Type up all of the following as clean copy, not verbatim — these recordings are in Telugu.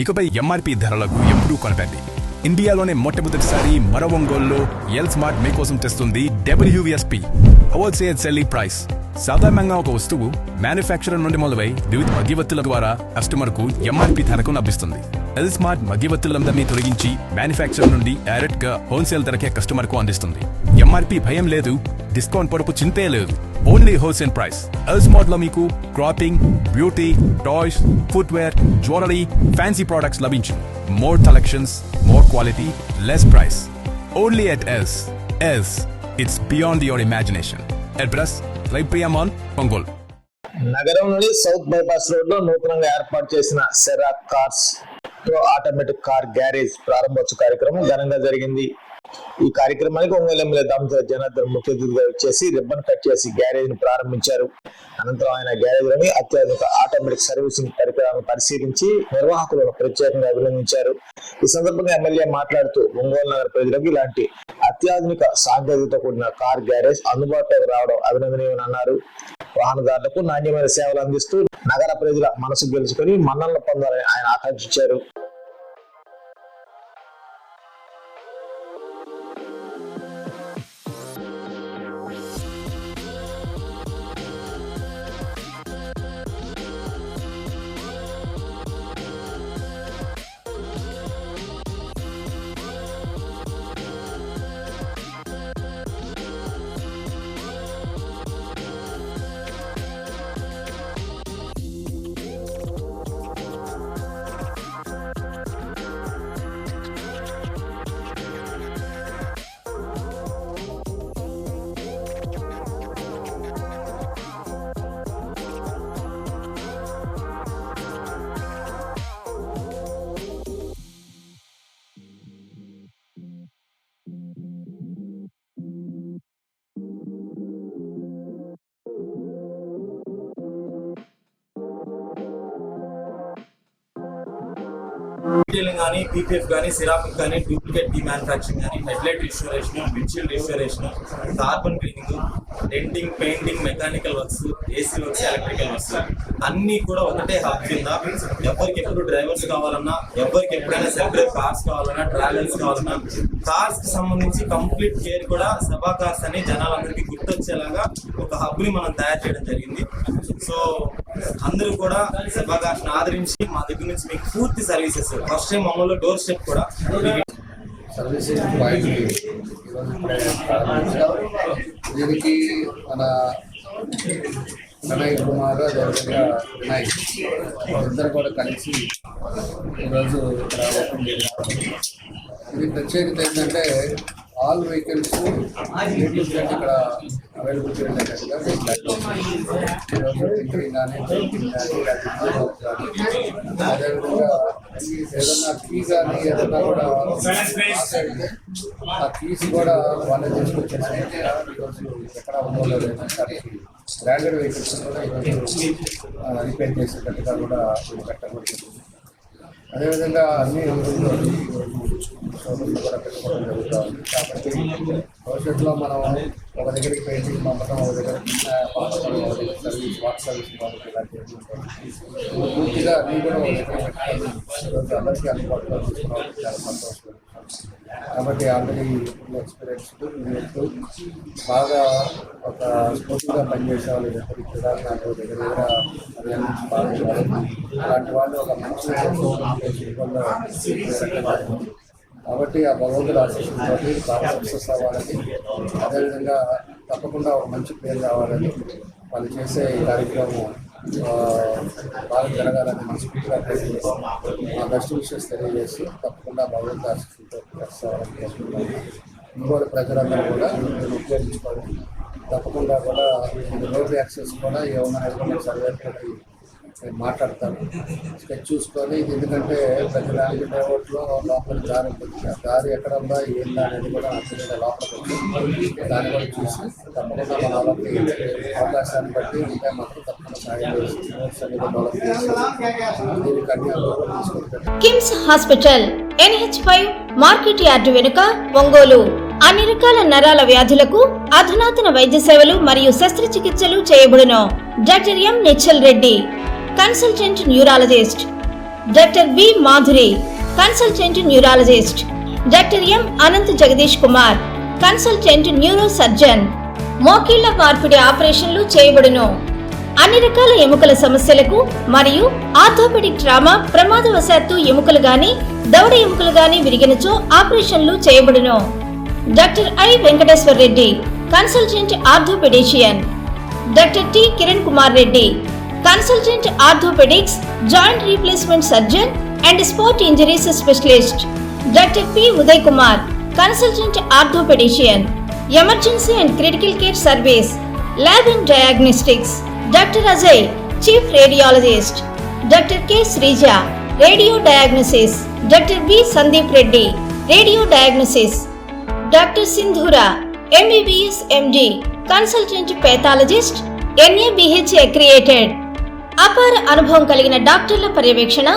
ఇకపై ఎంఆర్పీ ధరలకు ఎప్పుడూ కొనకండి. ఇండియాలోనే మొట్టమొదటిసారి మరో ఒంగోలులో ఎల్ స్మార్ట్ మీకోసం తెస్తుంది WSP హోల్సేల్ సెల్లింగ్ ప్రైస్. సాధారణంగా ఒక వస్తువు మ్యానుఫ్యాక్చరర్ నుండి మొదలై వివిధ మధ్యవర్తుల ద్వారా కస్టమర్ కు ఎంఆర్పీ ధరకు లభిస్తుంది. ఎల్ స్మార్ట్ మధ్యవర్తులందరినీ తొలగించి మ్యానుఫ్యాక్చరర్ నుండి డైరెక్ట్ గా హోల్సేల్ ధరకే కస్టమర్ కు అందిస్తుంది. ఎంఆర్పీ భయం లేదు, డిస్కౌంట్ పొరపు చింతే లేదు. Only wholesale price. L smart లో మీకు clothing, beauty, toys, footwear, jewellery, fancy products లభించు. More collections, more quality, less price. Only at Els. Els. It's beyond your imagination. Address: Raipriya Mall, Ongole. నగరంలోని సౌత్ బైపాస్ రోడ్ లో నూతనంగా ఏర్పాటు చేసిన సెరాక్ కార్స్ ఆటోమేటిక్ కార్ గ్యారేజ్ ప్రారంభోత్సవ కార్యక్రమం ఘనంగా జరిగింది. ఈ కార్యక్రమానికి ఒంగోలు ఎమ్మెల్యే దామోదర్ జనార్దన్ ముఖ్య అతిథిగా వచ్చేసి రిబ్బన్ కట్ చేసి గ్యారేజ్ ని ప్రారంభించారు. అనంతరం ఆయన గ్యారేజ్ లోని అత్యాధునిక ఆటోమేటిక్ సర్వీసింగ్ పరికరాలను పరిశీలించి నిర్వాహకులను ప్రత్యేకంగా అభినందించారు. ఈ సందర్భంగా ఎమ్మెల్యే మాట్లాడుతూ ఒంగోలు నగర ప్రజలకు ఇలాంటి అత్యాధునిక సాంకేతికత కూడిన కార్ గ్యారేజ్ అందుబాటులోకి రావడం అభినందనీయమని అన్నారు. వాహనదారులకు నాణ్యమైన సేవలు అందిస్తూ నగర ప్రజల మనసు గెలుచుకొని మన్ననలు పొందాలని ఆయన ఆకాంక్షించారు. డీటెయిలింగ్ కానీ, పీపీఎఫ్ కానీ, సిరామిక్ కానీ, డూప్లికేట్ మ్యానుఫ్యాక్చరింగ్ కానీ, headlight restoration, windshield restoration, carbon cleaning, denting, painting, mechanical works, AC works, electrical works అన్నీ కూడా ఒకటే హబ్ కింద ఎవరికి ఎప్పుడు డ్రైవర్స్ కావాలన్నా, ఎవరికి ఎప్పుడైనా సెపరేట్ కార్స్ కావాలన్నా, ట్రావెల్స్ కావాలన్నా, కార్స్ కి సంబంధించి కంప్లీట్ కేర్ కూడా సభా కార్స్ అని జనాలందరికీ గుర్తొచ్చేలాగా ఒక హబ్ ని మనం తయారు చేయడం జరిగింది. సో అందరూ కూడా సభా కార్స్ ఆదరించి మా దగ్గర నుంచి మీకు పూర్తి సర్వీసెస్ ఫస్ట్ టైం అమల్లో డోర్ స్టెప్ కూడా సర్వీసింగ్ పాయింట్ దీనికి మన ప్రణయ్ కుమార్ అదేవిధంగా వినాయక్ ఇద్దరు కూడా కలిసి ఈరోజు ఇక్కడ ఓపెన్ చేశారు. ఇది ప్రత్యేకత ఏంటంటే ఆల్ వెహికల్స్ ఇక్కడ అవైలబిలిటీ ఉండేటట్టుగా ఈరోజు టింకరింగ్ కానీ అదేవిధంగా ఏదన్నా కీ కానీ ఏదన్నా కూడా ఆ కీస్ కూడా వాళ్ళే తీసుకొచ్చేసి ఈరోజు ఎక్కడ ఉందో బ్రాండెడ్ వెహికల్స్ కూడా ఈరోజు రిపేర్ చేసేటట్టుగా కూడా పెట్టబడుతుంది. అదేవిధంగా అన్ని షోరూమ్లు కూడా పెట్టుకోవడం జరుగుతూ ఉంది. కాబట్టి భవిష్యత్తులో మనం ఒక దగ్గరికి పెయింటింగ్ పంపడం, ఒక దగ్గర పంపడం, ఒక దగ్గర సర్వీస్ వాక్ సర్వీస్ పంపడం ఇలాంటివి పూర్తిగా అన్నీ కూడా ఒక దగ్గర పెట్టుకోవడం అందరికీ అందుబాటులో తీసుకోవడం చాలా సంతోషం. కాబట్టి ఆల్రెడీ ఎక్స్పీరియన్స్ బాగా ఒక స్పోర్టివ్గా పనిచేసే వాళ్ళు ఎప్పటికీ క్రీడాకారులు దగ్గర దగ్గర అలాంటి వాళ్ళు ఒక మంచి కాబట్టి ఆ భగవంతుడు ఆశిస్తున్నది బాగా సక్సెస్ అవ్వాలని, అదేవిధంగా తప్పకుండా ఒక మంచి పేరు రావాలని వాళ్ళు చేసే ఈ కార్యక్రమం బాగా జరగాలని మనస్ఫూర్తిగా ప్రయత్నిస్తాం. మా బెస్ట్ విషయస్ తెలియజేసి తప్పకుండా భగవంతుడు ఆశిస్తులతో సక్సెస్ అవ్వాలని కోరుకుంటున్నాను. ఇంకోటి ప్రజలందరూ కూడా దీన్ని ఉపయోగించుకోవాలి. తప్పకుండా కూడా రోడ్ యాక్సెస్ కూడా ఏమైనా సర్వేకి మాట్లాడతాను, స్కెచ్ చూసుకొని. ఎందుకంటే ప్రతి దానికి డ్రైవర్లో లోపల దారి ఉంటుంది, దారి ఎక్కడ ఉందా ఏందా అనేది కూడా తెలియదు. లోపలికి వచ్చి దాన్ని కూడా చూసి తప్పకుండా మన వాళ్ళకి అవకాశాన్ని బట్టి ఉంటే మాత్రం తప్పకుండా సాయం చేసి డెవలప్ చేసి దీనికి అన్ని అనుభవం తీసుకుంటారు. KIMS hospital NH5 market yard వెనుక ఒంగోలు. అన్ని రకాల నరాల వ్యాధులకు అధునాతన వైద్య సేవలు మరియు శస్త్రచికిత్సలు చేయబడును. Doctor M. Nischal Reddy, consultant neurologist. Doctor B Madhuri, consultant neurologist, doctor M Anant Jagadish Kumar, consultant neuro surgeon. మోకాళ్ల మార్పిడి ఆపరేషన్లు చేయబడును. అన్ని రకాల ఎముకల సమస్యలకు మరియు ఆర్థోపెడిక్ ట్రామా, ప్రమాదవశాత్తు ఎముకలు గాని దవడ ఎముకలు గాని విరిగినచో ఆపరేషన్లు చేయబడును. Doctor I Venkateshwar Reddy, consultant orthopaedician. Doctor T Kiran Kumar Reddy, consultant orthopaedics, joint replacement surgeon and sport injuries specialist. Doctor P Uday Kumar, consultant orthopaedician. Emergency and critical care service, lab and diagnostics. Doctor Ajay, chief radiologist. Doctor K Sreeja, radio diagnosis. Doctor B Sandeep Reddy, radio diagnosis. Doctor Sindhura, MBBS MD, consultant pathologist, NABH accredited. అపార అనుభవం కలిగిన డాక్టర్ల పర్యవేక్షణ,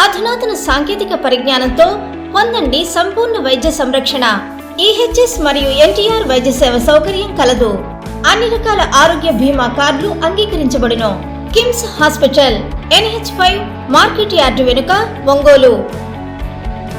అధునాతన సాంకేతిక పరిజ్ఞానంతో పొందండి సంపూర్ణ వైద్య సంరక్షణ. EHS మరియు NTR వైద్య సేవ సౌకర్యం కలదు. అన్ని రకాల ఆరోగ్య బీమా కార్డులు అంగీకరించబడును. KIMS hospital, NH5 market yard వెనుక, ఒంగోలు.